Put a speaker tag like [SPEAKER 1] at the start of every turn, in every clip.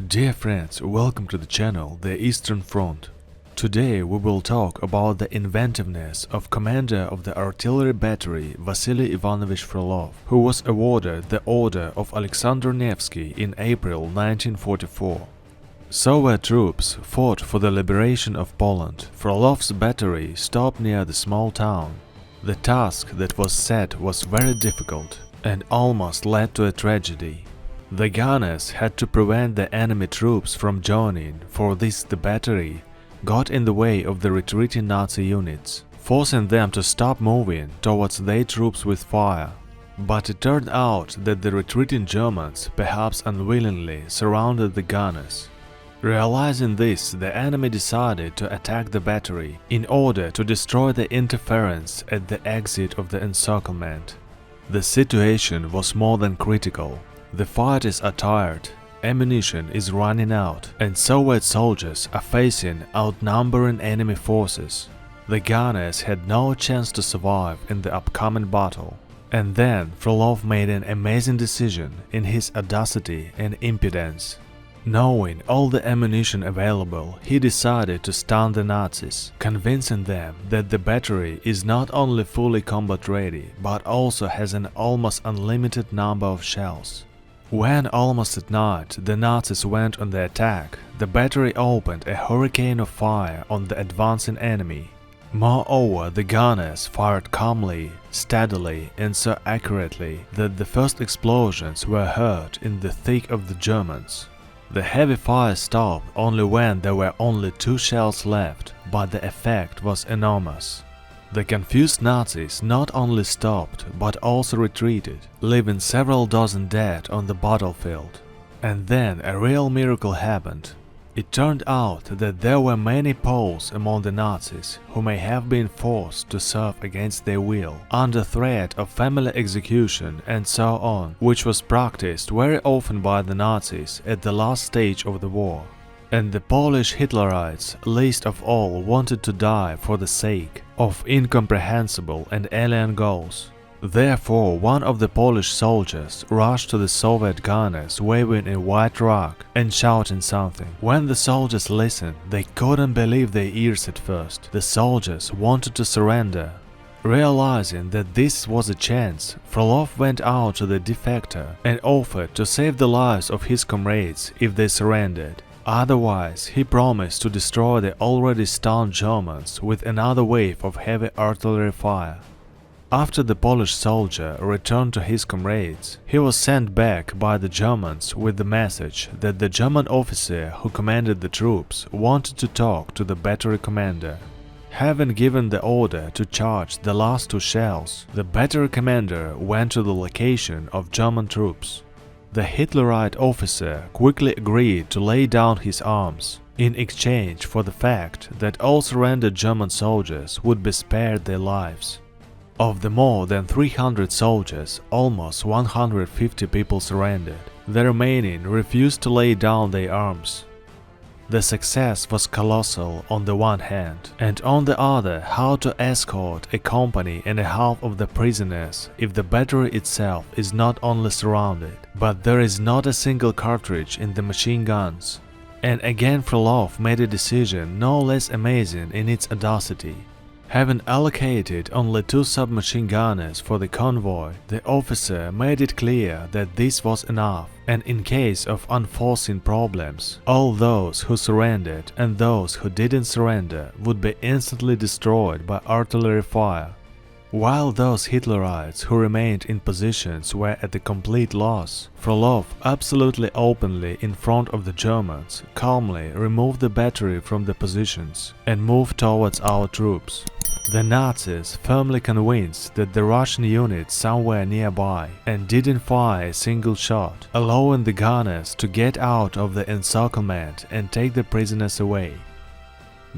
[SPEAKER 1] Dear friends, welcome to the channel The Eastern Front. Today we will talk about the inventiveness of commander of the artillery battery Vasily Ivanovich Frolov, who was awarded the Order of Alexander Nevsky in April 1944. Soviet troops fought for the liberation of Poland. Frolov's battery stopped near the small town. The task that was set was very difficult and almost led to a tragedy. The gunners had to prevent the enemy troops from joining. For this, the battery got in the way of the retreating Nazi units, forcing them to stop moving towards their troops with fire. But it turned out that the retreating Germans, perhaps unwillingly, surrounded the gunners. Realizing this, the enemy decided to attack the battery in order to destroy the interference at the exit of the encirclement. The situation was more than critical. The fighters are tired, ammunition is running out, and Soviet soldiers are facing outnumbering enemy forces. The gunners had no chance to survive in the upcoming battle. And then Frolov made an amazing decision in his audacity and impudence. Knowing all the ammunition available, he decided to stun the Nazis, convincing them that the battery is not only fully combat ready, but also has an almost unlimited number of shells. When almost at night the Nazis went on the attack, the battery opened a hurricane of fire on the advancing enemy. Moreover, the gunners fired calmly, steadily, and so accurately that the first explosions were heard in the thick of the Germans. The heavy fire stopped only when there were only 2 shells left, but the effect was enormous. The confused Nazis not only stopped, but also retreated, leaving several dozen dead on the battlefield. And then a real miracle happened. It turned out that there were many Poles among the Nazis who may have been forced to serve against their will, under threat of family execution and so on, which was practiced very often by the Nazis at the last stage of the war. And the Polish Hitlerites, least of all, wanted to die for the sake of incomprehensible and alien goals. Therefore, one of the Polish soldiers rushed to the Soviet gunners waving a white rag and shouting something. When the soldiers listened, they couldn't believe their ears at first. The soldiers wanted to surrender. Realizing that this was a chance, Frolov went out to the defector and offered to save the lives of his comrades if they surrendered. Otherwise, he promised to destroy the already stunned Germans with another wave of heavy artillery fire. After the Polish soldier returned to his comrades, he was sent back by the Germans with the message that the German officer who commanded the troops wanted to talk to the battery commander. Having given the order to charge the last 2 shells, the battery commander went to the location of German troops. The Hitlerite officer quickly agreed to lay down his arms in exchange for the fact that all surrendered German soldiers would be spared their lives. Of the more than 300 soldiers, almost 150 people surrendered. The remaining refused to lay down their arms. The success was colossal on the one hand, and on the other, how to escort a company and a half of the prisoners if the battery itself is not only surrounded, but there is not a single cartridge in the machine guns. And again Frolov made a decision no less amazing in its audacity. Having allocated only 2 submachine gunners for the convoy, the officer made it clear that this was enough, and in case of unforeseen problems, all those who surrendered and those who didn't surrender would be instantly destroyed by artillery fire. While those Hitlerites who remained in positions were at a complete loss, Frolov absolutely openly in front of the Germans calmly removed the battery from the positions and moved towards our troops. The Nazis, firmly convinced that the Russian unit somewhere nearby, and didn't fire a single shot, allowing the gunners to get out of the encirclement and take the prisoners away.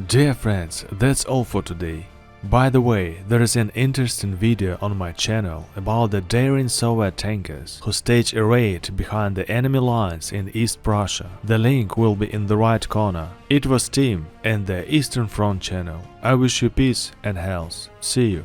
[SPEAKER 1] Dear friends, that's all for today. By the way, there is an interesting video on my channel about the daring Soviet tankers who staged a raid behind the enemy lines in East Prussia. The link will be in the right corner. It was Tim and the Eastern Front channel. I wish you peace and health. See you.